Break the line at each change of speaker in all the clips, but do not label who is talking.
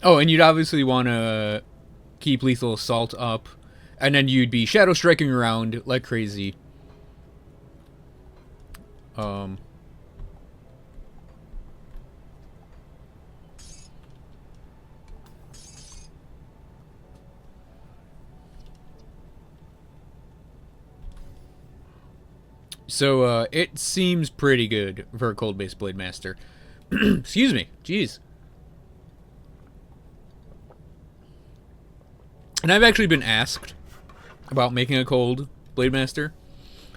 Oh, and you'd obviously want to keep lethal assault up, and then you'd be shadow striking around like crazy. Um, so it seems pretty good for a cold-based blade master. Excuse me, jeez. And I've actually been asked about making a cold blade master,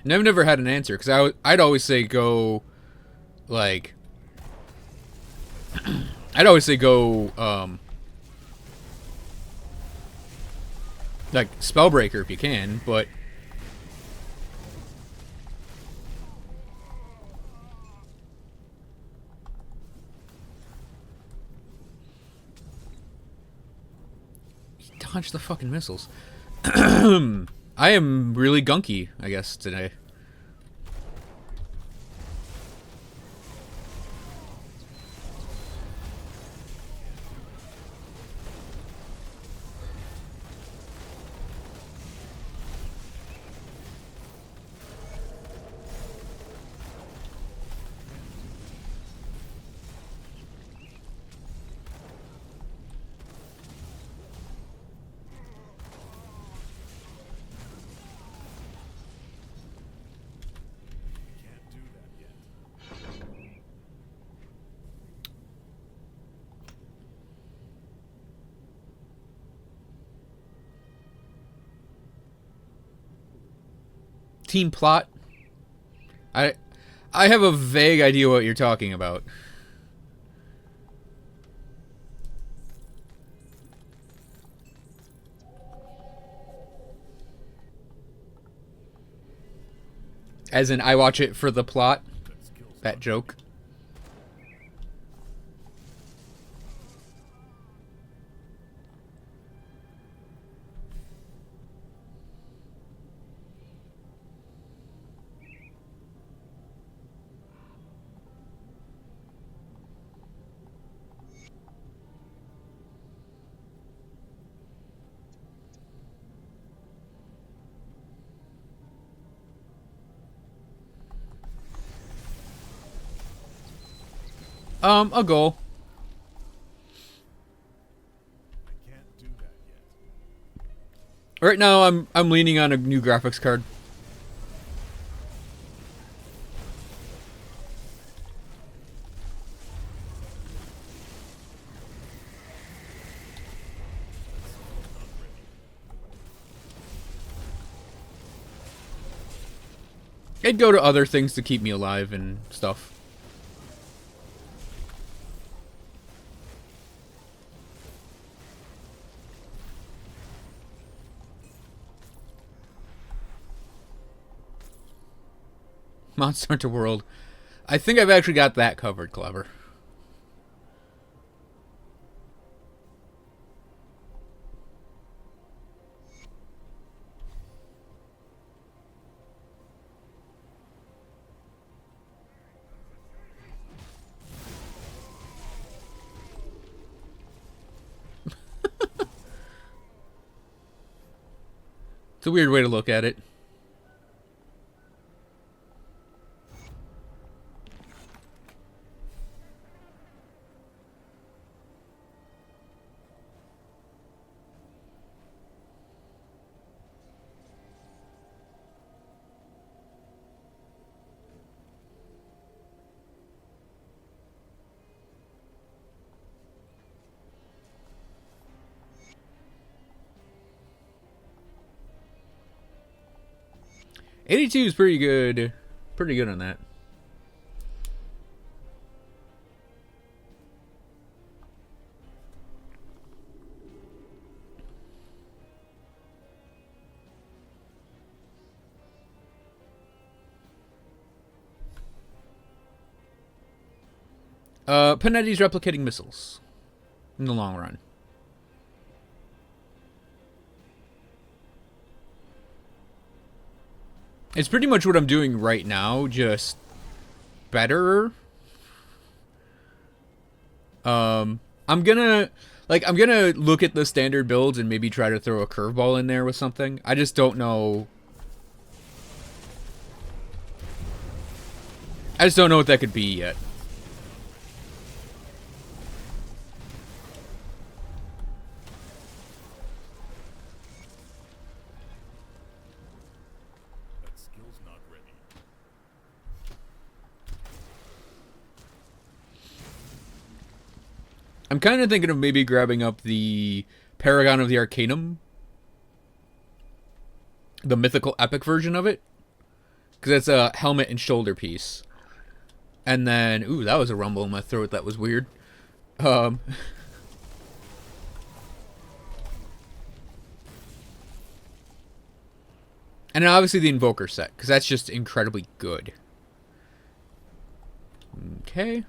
and I've never had an answer because I'd always say go like I'd always say go like spellbreaker if you can, but dodge the fucking missiles. I am really gunky, I guess, today. Team plot. I I have a vague idea what you're talking about. As in, I watch it for the plot. That joke. A goal. Right now, I'm leaning on a new graphics card. I'd go to other things to keep me alive and stuff. Monster Hunter World. I think I've actually got that covered, Clever. It's a weird way to look at it. '82 is pretty good. Pretty good on that. Panetti's replicating missiles. In the long run. It's pretty much what I'm doing right now, just better. I'm gonna I'm gonna look at the standard builds and maybe try to throw a curveball in there with something. I just don't know. I just don't know what that could be yet.
That skill's not ready.
I'm kind of thinking of maybe grabbing up the Paragon of the Arcanum, the mythical epic version of it, because it's a helmet and shoulder piece. And then, ooh, that was a rumble in my throat. That was weird. And then obviously the Invoker set, because that's just incredibly good. Okay.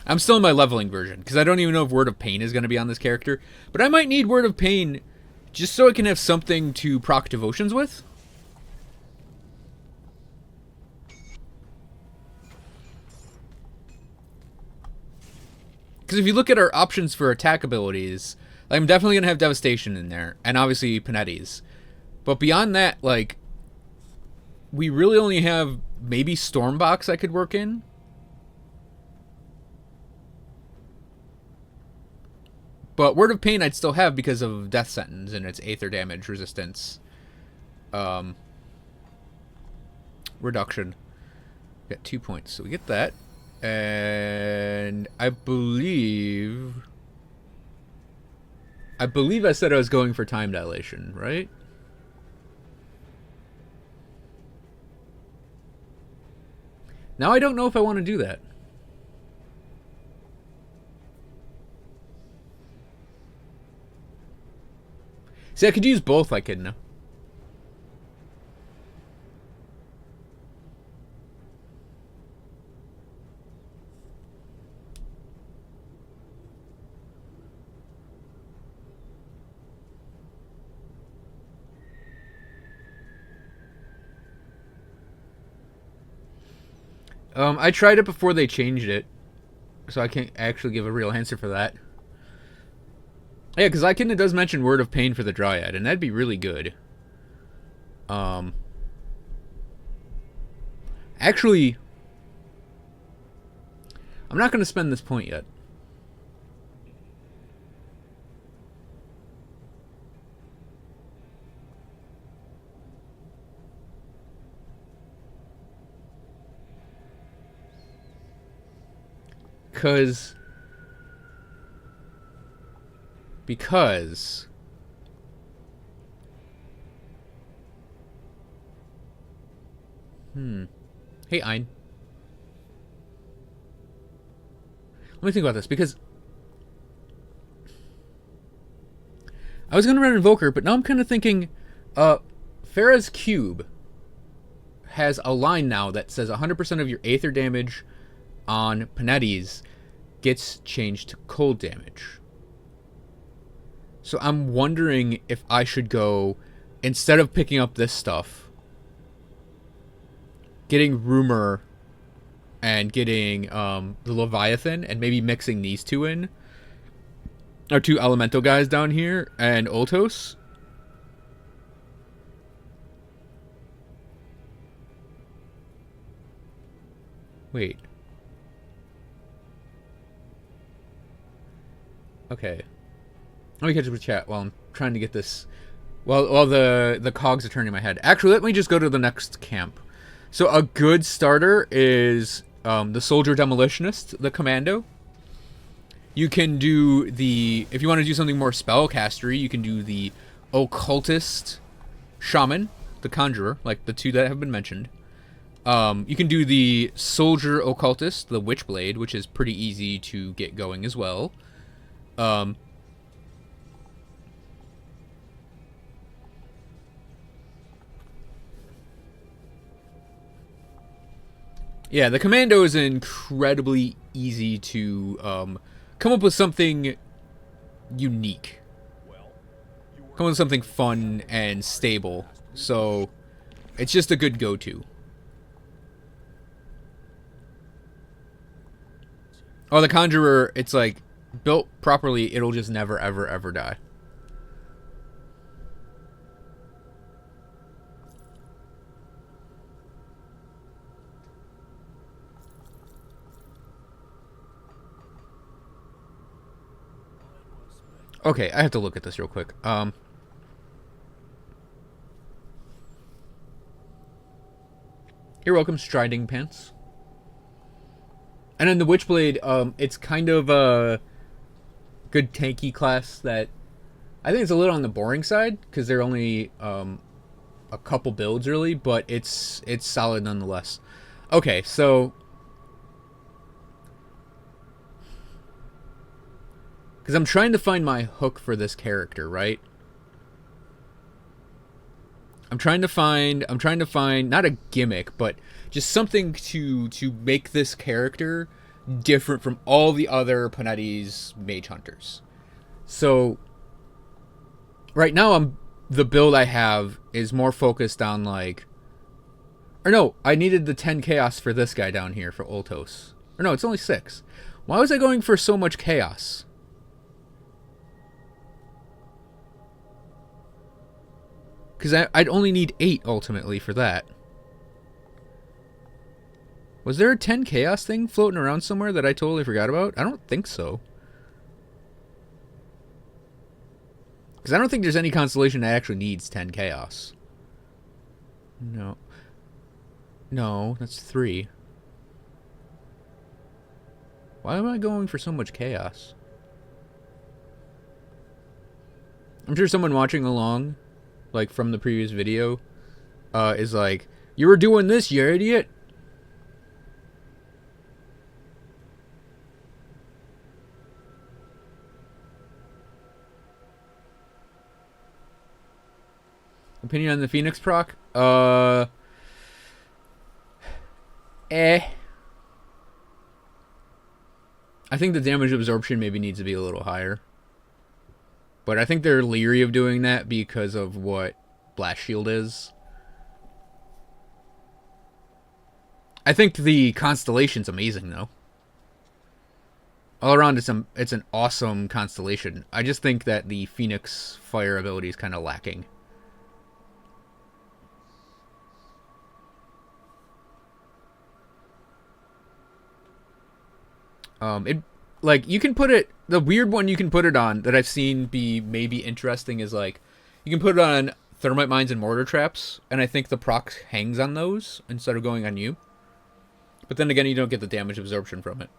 I'm still in my leveling version, because I don't even know if Word of Pain is going to be on this character. But I might need Word of Pain just so I can have something to proc devotions with. Because if you look at our options for attack abilities, I'm definitely going to have Devastation in there, and obviously Panetti's. But beyond that, like, we really only have maybe Stormbox I could work in. But Word of Pain I'd still have because of Death Sentence and its Aether damage resistance. Reduction. Got 2 points, so we get that. And I believe I said I was going for time dilation, right? Now I don't know if I want to do that. See, I could use both, I couldn't. I tried it before they changed it, so I can't actually give a real answer for that. Yeah, because Ikinda does mention Word of Pain for the Dryad, and that'd be really good. Actually, I'm not going to spend this point yet. Because hey, Ein. Let me think about this, because I was going to run Invoker, but now I'm kind of thinking Farah's Cube has a line now that says 100% of your Aether damage on Panetti's gets changed to cold damage. So I'm wondering if I should go, instead of picking up this stuff, getting Rumor and getting the Leviathan, and maybe mixing these two in. Our two elemental guys down here, and Ultos. Wait. Okay. Let me catch up with chat while I'm trying to get this. While the cogs are turning in my head. Actually, let me just go to the next camp. So a good starter is the Soldier Demolitionist, the Commando. You can do the, if you want to do something more spellcastery, you can do the Occultist Shaman. the conjurer, like the two that have been mentioned. You can do the soldier occultist, the witchblade, which is pretty easy to get going as well. Yeah, the commando is incredibly easy to come up with something unique. Come up with something fun and stable. So, it's just a good go-to. Oh, the conjurer, it's like, built properly, it'll just never, ever, ever die. Okay, I have to look at this real quick. You're welcome, Striding Pants. And then the Witchblade, it's kind of a good tanky class that I think it's a little on the boring side because they're only a couple builds really, but it's solid nonetheless. Okay, so because I'm trying to find my hook for this character, right? I'm trying to find not a gimmick, but just something to make this character different from all the other Panetti's mage hunters. So right now the build I have is more focused on like, or no, I needed the 10 chaos for this guy down here for Ultos. Or no, it's only 6. Why was I going for so much chaos? Because I'd only need 8 ultimately for that. Was there a 10 chaos thing floating around somewhere that I totally forgot about? I don't think so. Because I don't think there's any constellation that actually needs 10 chaos. No. No, that's 3. Why am I going for so much chaos? I'm sure someone watching along, like from the previous video, is like, you were doing this, you idiot. Opinion on the Phoenix proc? I think the damage absorption maybe needs to be a little higher. But I think they're leery of doing that because of what Blast Shield is. I think the Constellation's amazing, though. All around, it's an awesome Constellation. I just think that the Phoenix Fire ability is kind of lacking. Like, you can put it... The weird one you can put it on that I've seen be maybe interesting is, like, you can put it on Thermite Mines and Mortar Traps, and I think the proc hangs on those instead of going on you. But then again, you don't get the damage absorption from it.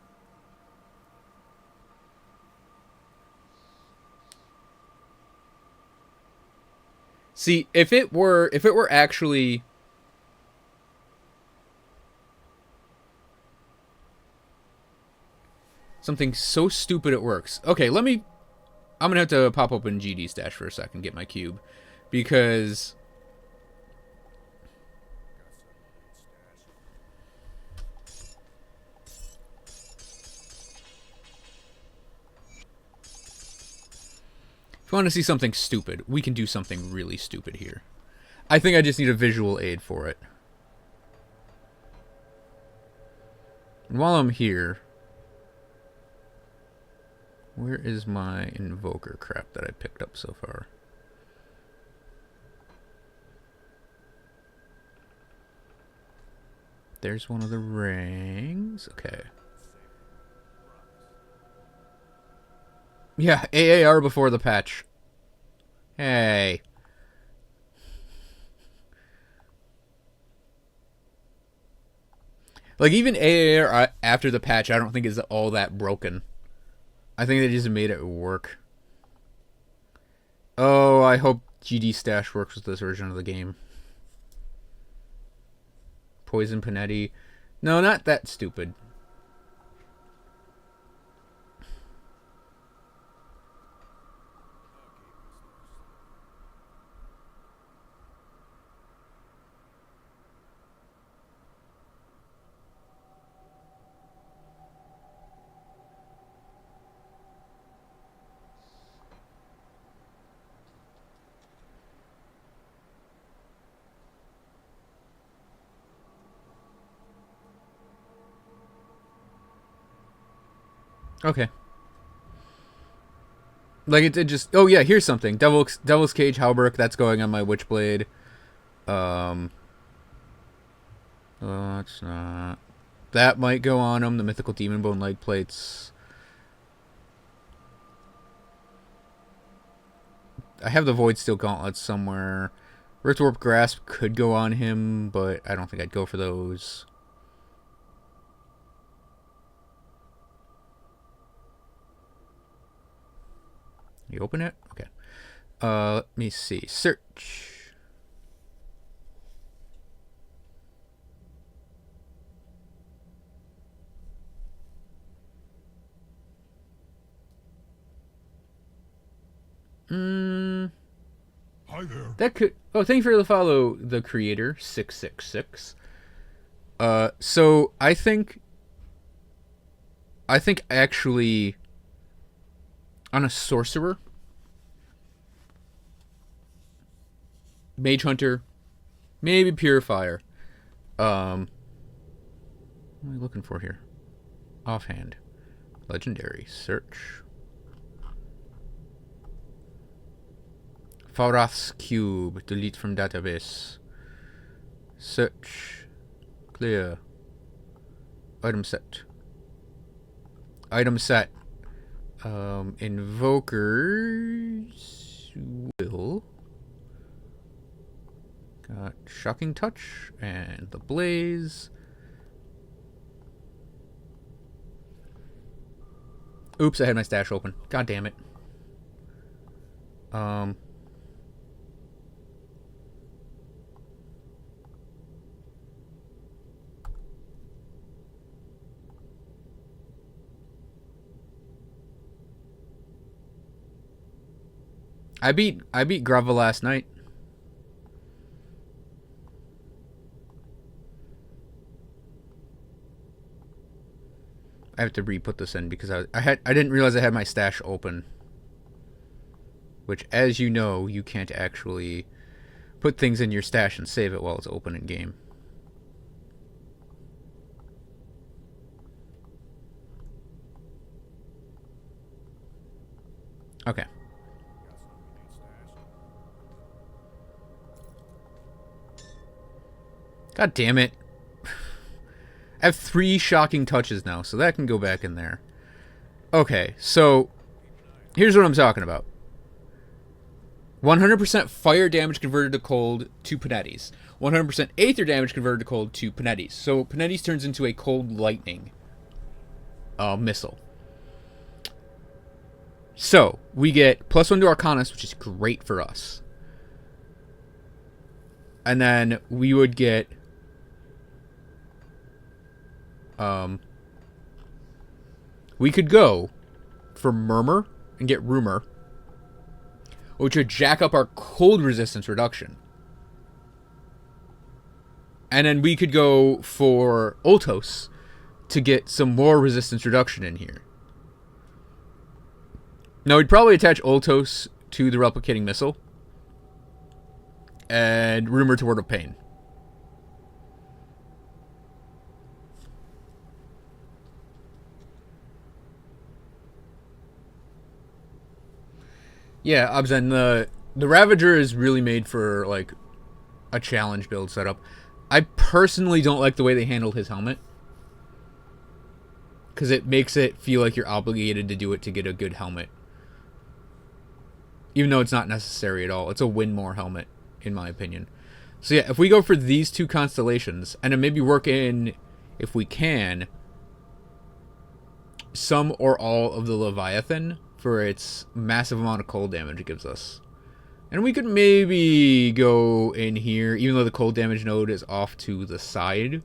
See, if it were actually... something so stupid it works. Okay, I'm gonna have to pop open GD Stash for a second, get my cube. Because... if you want to see something stupid, we can do something really stupid here. I think I just need a visual aid for it. And while I'm here... where is my invoker crap that I picked up so far? There's one of the rings. Okay. Yeah, AAR before the patch. Hey. Like, even AAR after the patch, I don't think is all that broken. I think they just made it work. Oh, I hope GD Stash works with this version of the game. Poison Panetti. No, not that stupid. Okay. Like it just. Oh yeah, here's something. Devil's Cage Halberd. That's going on my Witchblade. Oh, it's not. That might go on them. The Mythical Demon Bone leg plates. I have the Void Steel Gauntlets somewhere. Riftwarp Grasp could go on him, but I don't think I'd go for those. You open it? Okay. Let me see. Search.
Hi there.
That could. Oh, thank you for the follow, the creator 666. So I think actually on a sorcerer, Mage Hunter, maybe Purifier. What am I looking for here? Offhand, legendary search. Falrath's Cube, delete from database. Search. Clear. Item set. Item set. Invokers will. Got Shocking Touch and the Blaze. Oops, I had my stash open. God damn it. I beat Grava last night. I have to re-put this in because I didn't realize I had my stash open. Which, as you know, you can't actually put things in your stash and save it while it's open in game. Okay. God damn it. I have 3 Shocking Touches now, so that can go back in there. Okay, so here's what I'm talking about. 100% fire damage converted to cold, 2 Panettis. 100% Aether damage converted to cold, 2 Panettis. So Panettis turns into a cold lightning missile. So we get +1 to Arcanus, which is great for us. And then we would get we could go for Murmur and get Rumor, which would jack up our cold resistance reduction. And then we could go for Ultos to get some more resistance reduction in here. Now, we'd probably attach Ultos to the replicating missile and Rumor to Word of Pain. Yeah, Abzen, the Ravager is really made for, like, a challenge build setup. I personally don't like the way they handled his helmet, because it makes it feel like you're obligated to do it to get a good helmet. Even though it's not necessary at all. It's a win more helmet, in my opinion. So yeah, if we go for these 2 constellations, and then maybe work in, if we can, some or all of the Leviathan for its massive amount of cold damage it gives us. And we could maybe go in here, even though the cold damage node is off to the side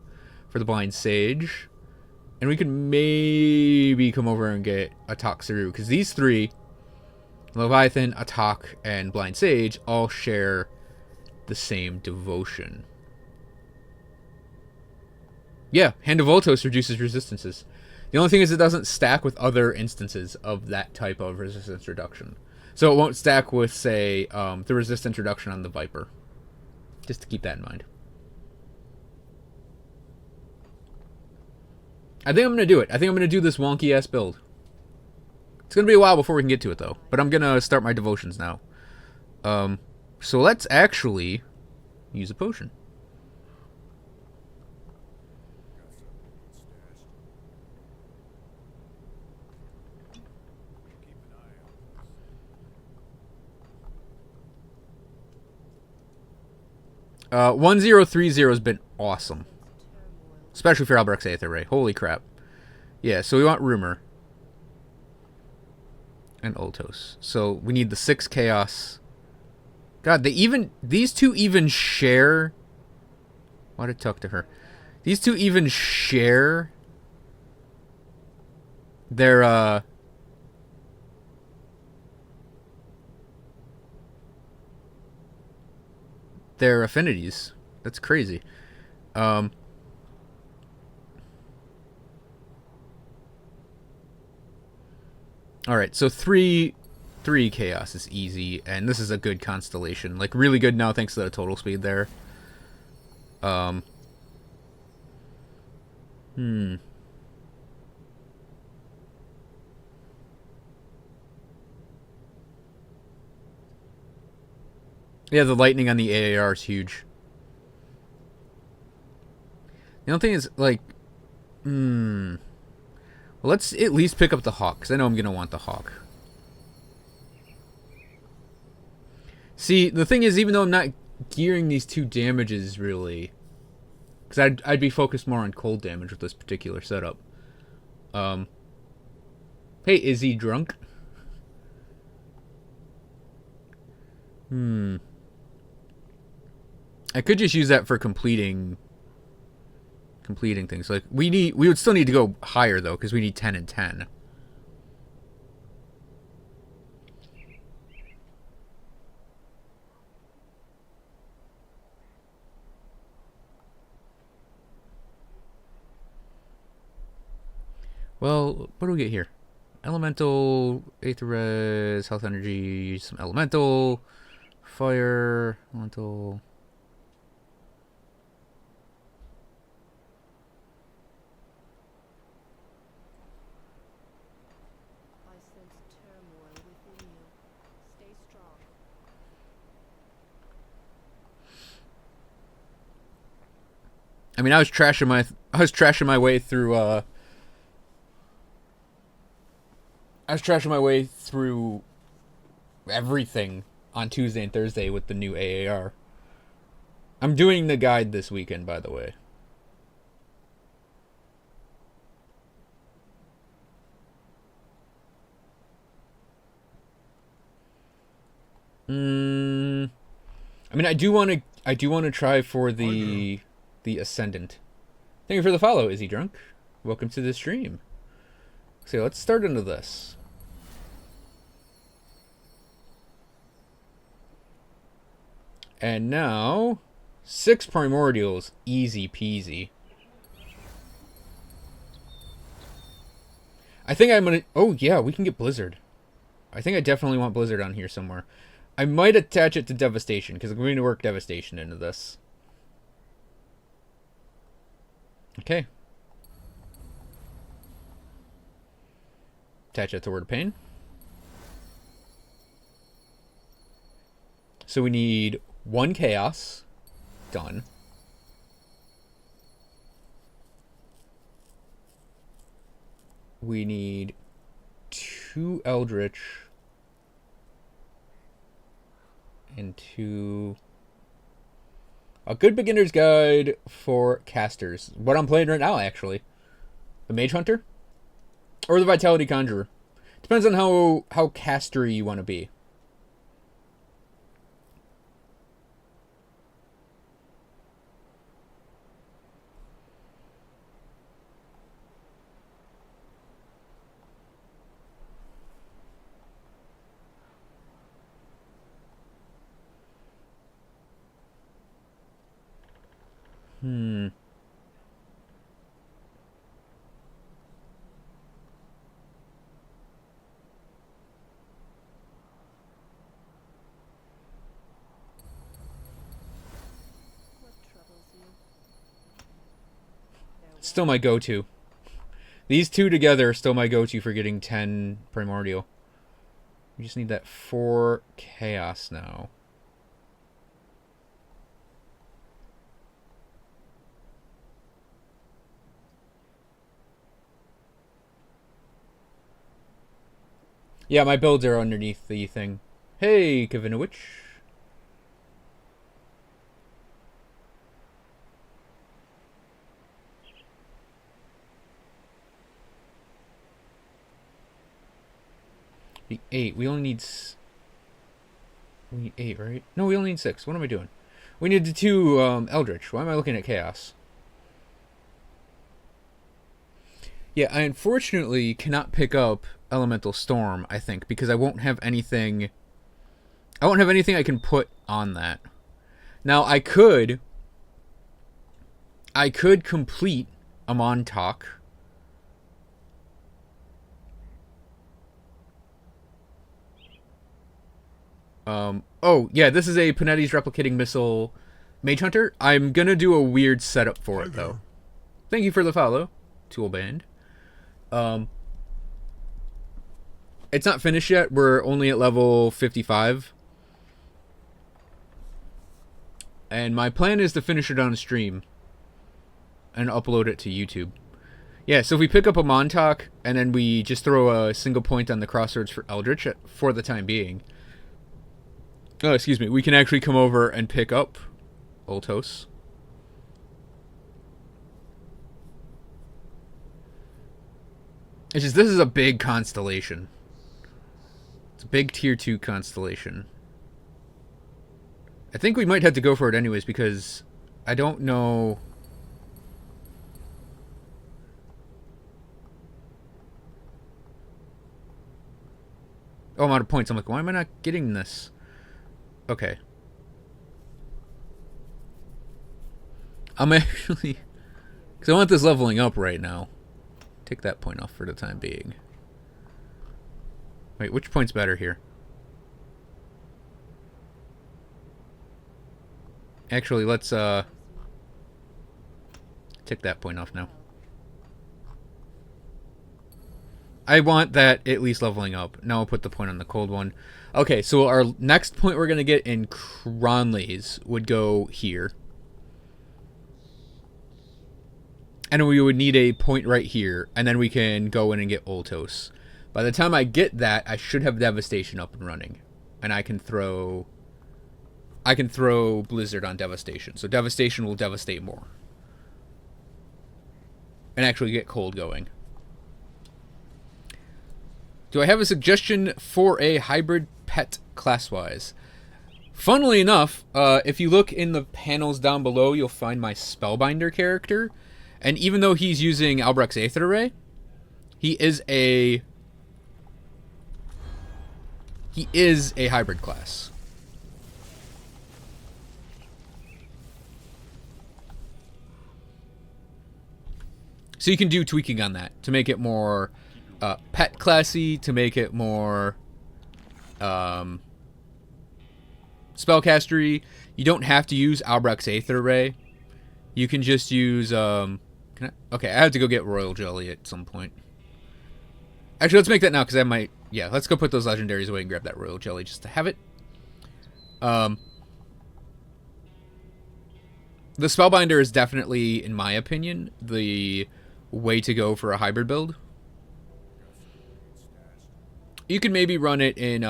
for the Blind Sage. And we could maybe come over and get a Toxaru, because these three, Leviathan, Atak, and Blind Sage, all share the same devotion. Yeah, Hand of Voltos reduces resistances. The only thing is it doesn't stack with other instances of that type of resistance reduction. So it won't stack with, say, the resistance reduction on the Viper. Just to keep that in mind. I think I'm going to do it. I think I'm going to do this wonky-ass build. It's going to be a while before we can get to it, though. But I'm going to start my devotions now. So let's actually use a potion.
Keep an eye out.
1030 has been awesome. Especially for Albrecht's Aether Ray. Holy crap. Yeah, so we want Rumor. And Ultos. So we need the 6 Chaos. God, these two even share... Why did I talk to her? These two even share their, their affinities. That's crazy. Alright, so 3 Chaos is easy, and this is a good constellation. Like, really good now thanks to the total speed there. Yeah, the lightning on the AAR is huge. The only thing is, like... Well, let's at least pick up the Hawk, because I know I'm going to want the Hawk. See, the thing is, even though I'm not gearing these 2 damages, really... Because I'd be focused more on cold damage with this particular setup. Hey, is he drunk? I could just use that for completing things. Like we would still need to go higher though, because we need 10 and 10. Well, what do we get here? Elemental, Aether Res, Health Energy, some Elemental, Fire, Elemental.
I sense turmoil within you. Stay strong.
I mean, I was trashing my way through everything on Tuesday and Thursday with the new AAR. I'm doing the guide this weekend, by the way. I mean, I do want to try for the Ascendant. Thank you for the follow. Is he drunk? Welcome to the stream. So let's start into this. And now, 6 Primordials, easy peasy. I think I'm gonna... Oh yeah, we can get Blizzard. I think I definitely want Blizzard on here somewhere. I might attach it to Devastation, because I'm going to work Devastation into this. Okay. Attach it to Word of Pain. So we need 1 Chaos. Done. We need 2 Eldritch. And 2... A good beginner's guide for casters. What I'm playing right now, actually. The Mage Hunter? Or the Vitality Conjurer. Depends on how castery you want to be. Still my go-to. These two together are still my go-to for getting 10 primordial. We just need that 4 chaos now. Yeah, my builds are underneath the thing. Hey, Kavinowicz. The 8. We only need... We need 8, right? No, we only need 6. What am I doing? We need the 2 Eldritch. Why am I looking at Chaos? Yeah, I unfortunately cannot pick up Elemental Storm, I think, because I won't have anything... I won't have anything I can put on that. Now, I could complete a Montauk. Oh, yeah, this is a Panetti's Replicating Missile Mage Hunter. I'm gonna do a weird setup for it, though. Thank you for the follow, Toolband. It's not finished yet. We're only at level 55. And my plan is to finish it on stream and upload it to YouTube. Yeah, so if we pick up a Montauk and then we just throw a single point on the crossroads for Eldritch for the time being. Oh, excuse me. We can actually come over and pick up Ultos. It's just, this is a big constellation. It's a big tier 2 constellation. I think we might have to go for it anyways because I don't know... Oh, I'm out of points. I'm like, why am I not getting this? Okay. I'm actually... Because I want this leveling up right now. Take that point off for the time being. Wait, which point's better here? Actually, let's take that point off now. I want that at least leveling up. Now I'll put the point on the cold one. Okay, so our next point we're going to get in Cronley's would go here. And we would need a point right here. And then we can go in and get Ultos. By the time I get that, I should have Devastation up and running. And I can throw Blizzard on Devastation. So Devastation will devastate more. And actually get cold going. Do I have a suggestion for a hybrid pet class-wise? Funnily enough, if you look in the panels down below, you'll find my Spellbinder character. And even though he's using Albrecht's Aether Ray, he is a hybrid class. So you can do tweaking on that to make it more pet classy, to make it more spellcastery. You don't have to use Albrecht's Aether Ray. You can just use... Okay, I have to go get Royal Jelly at some point. Actually, let's make that now, because I might... Yeah, let's go put those legendaries away and grab that Royal Jelly just to have it. The Spellbinder is definitely, in my opinion, the way to go for a hybrid build. You can maybe run it in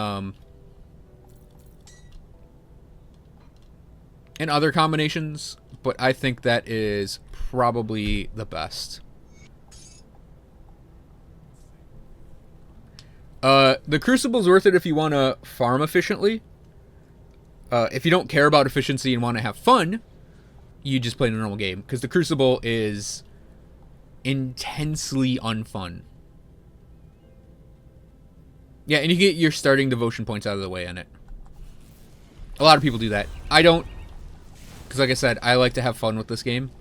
other combinations, but I think that is probably the best. The Crucible's worth it if you want to farm efficiently. If you don't care about efficiency and want to have fun, you just play a normal game, because the Crucible is intensely unfun. Yeah, and you get your starting devotion points out of the way on it. A lot of people do that. I don't, because like I said, I like to have fun with this game.